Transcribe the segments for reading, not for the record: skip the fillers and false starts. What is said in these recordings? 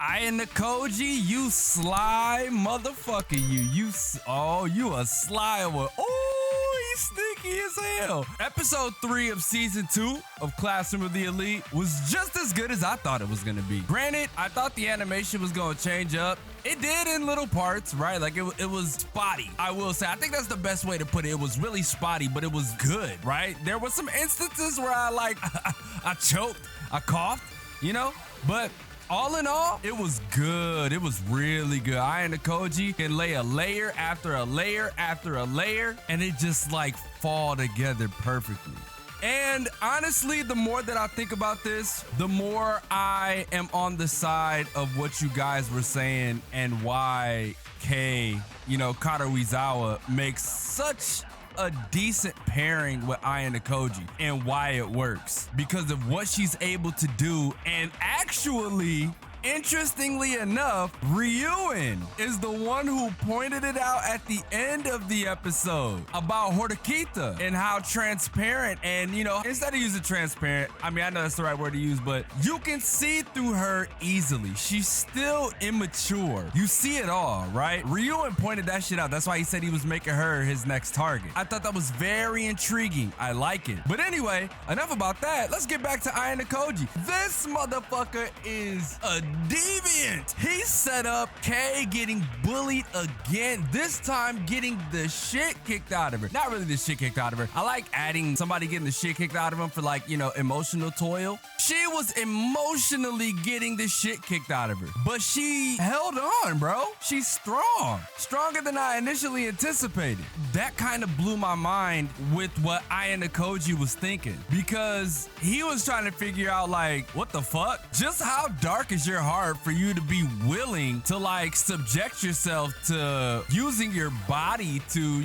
AYANOKOJI, you sly motherfucker, you a sly one. Oh, he's sneaky as hell. Episode 3 of season 2 of Classroom of the Elite was just as good as I thought it was gonna be. Granted, I thought the animation was gonna change up. It did in little parts, right? Like it was spotty, I will say. I think that's the best way to put it. It was really spotty, but it was good, right? There were some instances where I choked, I coughed, but all in all, it was good. It was really good. AYANOKOJI can lay a layer after a layer after a layer, and it just like fall together perfectly. And honestly, the more that I think about this, the more I am on the side of what you guys were saying and why Karuizawa makes such a decent pairing with AYANOKOJI and why it works because of what she's able to do. And actually, interestingly enough, Ryuen is the one who pointed it out at the end of the episode about Horikita and how transparent and, instead of using transparent, I know that's the right word to use, but you can see through her easily. She's still immature. You see it all, right? Ryuen pointed that shit out. That's why he said he was making her his next target. I thought that was very intriguing. I like it. But anyway, enough about that. Let's get back to AYANOKOJI. This motherfucker is a deviant. He set up Kay getting bullied again, this time getting the shit kicked out of her. Not really the shit kicked out of her. I like adding somebody getting the shit kicked out of him for emotional toil. She was emotionally getting the shit kicked out of her, but she held on, bro. She's strong, stronger than I initially anticipated. That kind of blew my mind with what AYANOKOJI was thinking, because he was trying to figure out what the fuck? Just how dark is your heart for you to be willing to subject yourself to using your body to,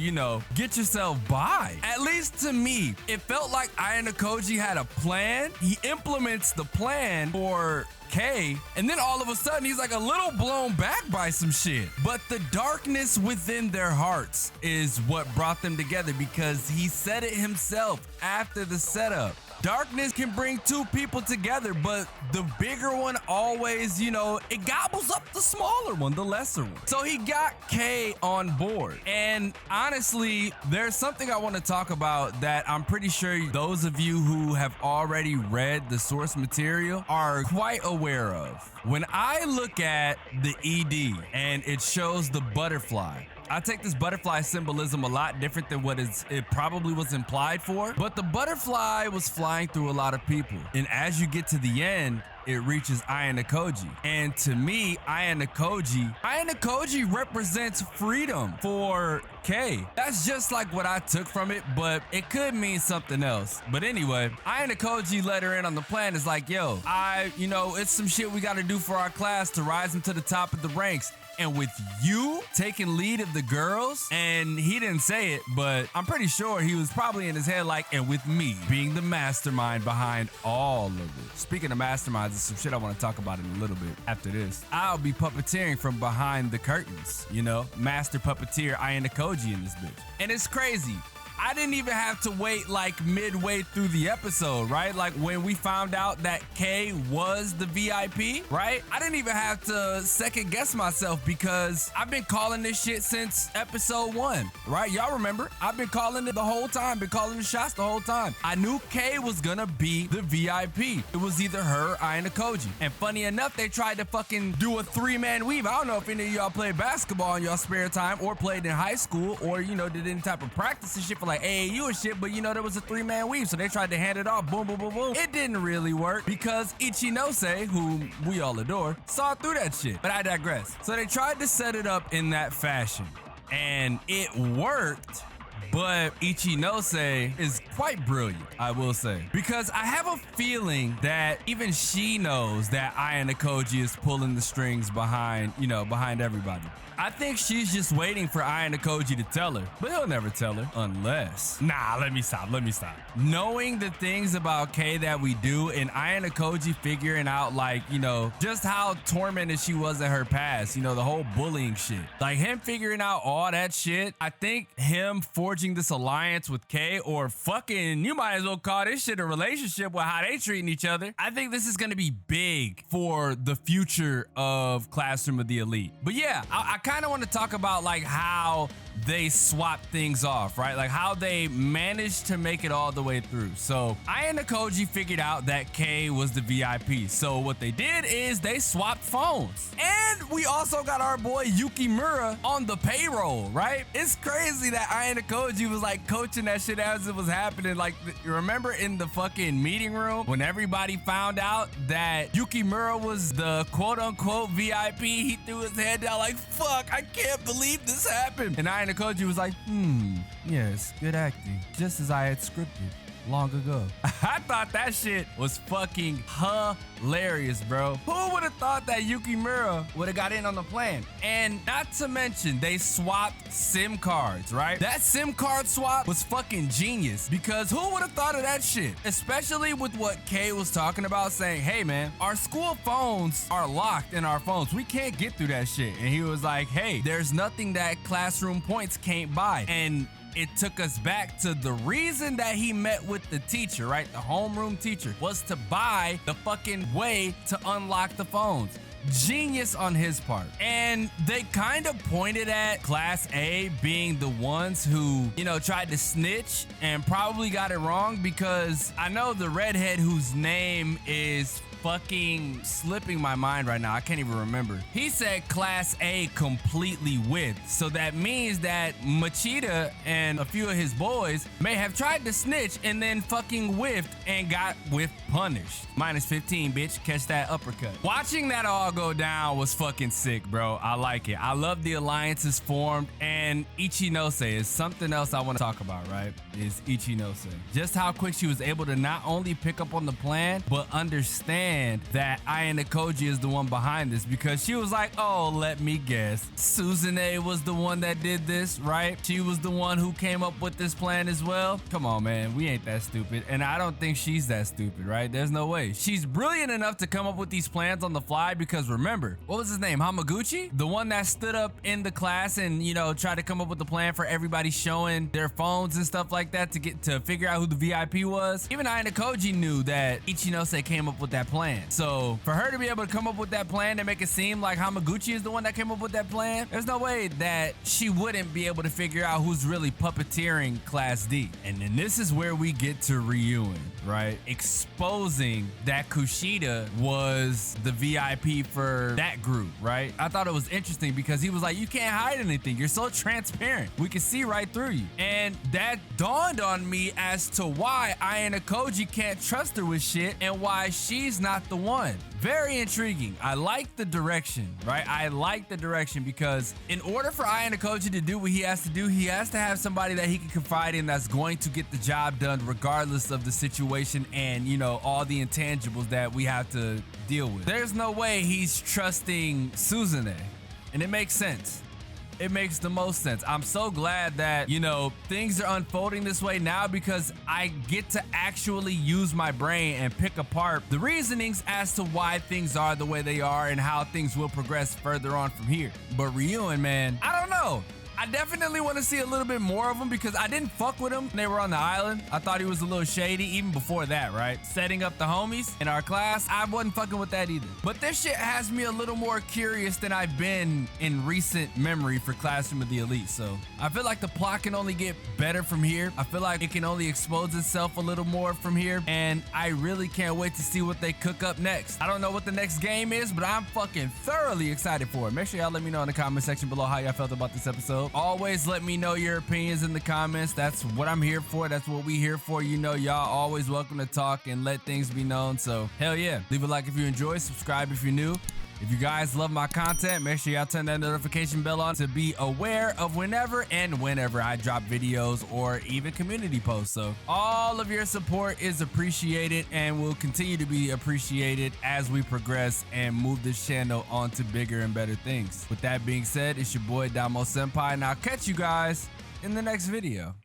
get yourself by? At least to me, it felt like AYANOKOJI had a plan. He implements the plan for Kay, and then all of a sudden he's a little blown back by some shit. But the darkness within their hearts is what brought them together, because he said it himself after the setup. Darkness can bring two people together, but the bigger one always, it gobbles up the smaller one, the lesser one. So he got Kay on board. And honestly, there's something I want to talk about that I'm pretty sure those of you who have already read the source material are quite aware of. When I look at the ED and it shows the butterfly, I take this butterfly symbolism a lot different than what it probably was implied for, but the butterfly was flying through a lot of people. And as you get to the end, it reaches AYANOKOJI. And to me, AYANOKOJI represents freedom for Kay. That's just what I took from it, but it could mean something else. But anyway, AYANOKOJI let her in on the plan. It's yo, it's some shit we gotta do for our class to rise them to the top of the ranks. And with you taking lead of the girls, and he didn't say it, but I'm pretty sure he was probably in his head and with me being the mastermind behind all of it. Speaking of masterminds, there's some shit I want to talk about in a little bit after this. I'll be puppeteering from behind the curtains, master puppeteer AYANOKOJI in this bitch. And it's crazy. I didn't even have to wait midway through the episode, right? When we found out that Kay was the VIP, right? I didn't even have to second guess myself, because I've been calling this shit since episode 1, right? Y'all remember? I've been calling it the whole time, been calling the shots the whole time. I knew Kay was gonna be the VIP. It was either her or AYANOKOJI. And funny enough, they tried to fucking do a 3-man weave. I don't know if any of y'all played basketball in y'all spare time or played in high school or, did any type of practice and shit for AAU and shit, but there was a 3-man weave, so they tried to hand it off, boom, boom, boom, boom. It didn't really work because Ichinose, whom we all adore, saw through that shit. But I digress. So they tried to set it up in that fashion, and it worked. But Ichinose is quite brilliant, I will say, because I have a feeling that even she knows that AYANOKOJI is pulling the strings behind everybody. I think she's just waiting for AYANOKOJI to tell her, but he'll never tell her unless... Nah, let me stop. Knowing the things about Kay that we do, and AYANOKOJI figuring out just how tormented she was in her past, the whole bullying shit. Him figuring out all that shit, I think him forging forging this alliance with Kay, or fucking, you might as well call this shit a relationship with how they treating each other. I think this is gonna be big for the future of Classroom of the Elite. But yeah, I kind of want to talk about like how they swap things off, right? Like how they managed to make it all the way through. So AYANOKOJI figured out that Kay was the VIP. So what they did is they swapped phones. And we also got our boy Yukimura on the payroll, right? It's crazy that AYANOKOJI was like coaching that shit as it was happening. Like, remember in the fucking meeting room when everybody found out that Yukimura was the quote unquote VIP, he threw his head down like, fuck, I can't believe this happened. And AYANOKOJI was like, yes, good acting, just as I had scripted long ago. I thought that shit was fucking hilarious, bro. Who would have thought that Yukimura would have got in on the plan? And not to mention, they swapped SIM cards, right? That SIM card swap was fucking genius, because who would have thought of that shit? Especially with what Kay was talking about, saying, hey man, our school phones are locked in our phones. We can't get through that shit. And he was like, hey, there's nothing that classroom points can't buy. And it took us back to the reason that he met with the teacher, right? The homeroom teacher, was to buy the fucking way to unlock the phones. Genius on his part. And they kind of pointed at Class A being the ones who, you know, tried to snitch and probably got it wrong, because I know the redhead whose name is fucking slipping my mind right now, I can't even remember. He said Class A completely whiffed. So that means that Machida and a few of his boys may have tried to snitch and then fucking whiffed and got whiff punished. -15, bitch. Catch that uppercut. Watching that all go down was fucking sick, bro. I like it. I love the alliances formed, and Ichinose is something else I want to talk about, right? Is Ichinose. Just how quick she was able to not only pick up on the plan, but understand that AYANOKOJI is the one behind this, because she was like, oh, let me guess, Suzune was the one that did this, right? She was the one who came up with this plan as well. Come on, man, we ain't that stupid, and I don't think she's that stupid, right? There's no way. She's brilliant enough to come up with these plans on the fly, because remember, what was his name? Hamaguchi? The one that stood up in the class and, you know, tried to come up with the plan for everybody showing their phones and stuff like that to figure out who the VIP was. Even AYANOKOJI knew that Ichinose came up with that plan. So for her to be able to come up with that plan and make it seem like Hamaguchi is the one that came up with that plan, there's no way that she wouldn't be able to figure out who's really puppeteering Class D. And then this is where we get to Ryuen, right? Exposing that Kushida was the VIP for that group, right? I thought it was interesting because he was like, you can't hide anything. You're so transparent. We can see right through you. And that dawned on me as to why AYANOKOJI can't trust her with shit and why she's not the one. Very intriguing. I like the direction, right? I like the direction, because in order for AYANOKOJI to do what he has to do, he has to have somebody that he can confide in that's going to get the job done regardless of the situation and, you know, all the intangibles that we have to deal with. There's no way he's trusting Suzune, and it makes sense. It makes the most sense. I'm so glad that, you know, things are unfolding this way now, because I get to actually use my brain and pick apart the reasonings as to why things are the way they are and how things will progress further on from here. But Ryuen, man, I don't know. I definitely want to see a little bit more of him, because I didn't fuck with him when they were on the island. I thought he was a little shady even before that, right? Setting up the homies in our class, I wasn't fucking with that either. But this shit has me a little more curious than I've been in recent memory for Classroom of the Elite. So I feel like the plot can only get better from here. I feel like it can only expose itself a little more from here. And I really can't wait to see what they cook up next. I don't know what the next game is, but I'm fucking thoroughly excited for it. Make sure y'all let me know in the comment section below how y'all felt about this episode. Always let me know your opinions in the comments. That's what I'm here for. That's what we here for. You know, y'all always welcome to talk and let things be known. So hell yeah, leave a like if you enjoy, subscribe if you're new. If you guys love my content, make sure y'all turn that notification bell on to be aware of whenever I drop videos or even community posts. So all of your support is appreciated and will continue to be appreciated as we progress and move this channel on to bigger and better things. With that being said, it's your boy XDomoSenpaix, and I'll catch you guys in the next video.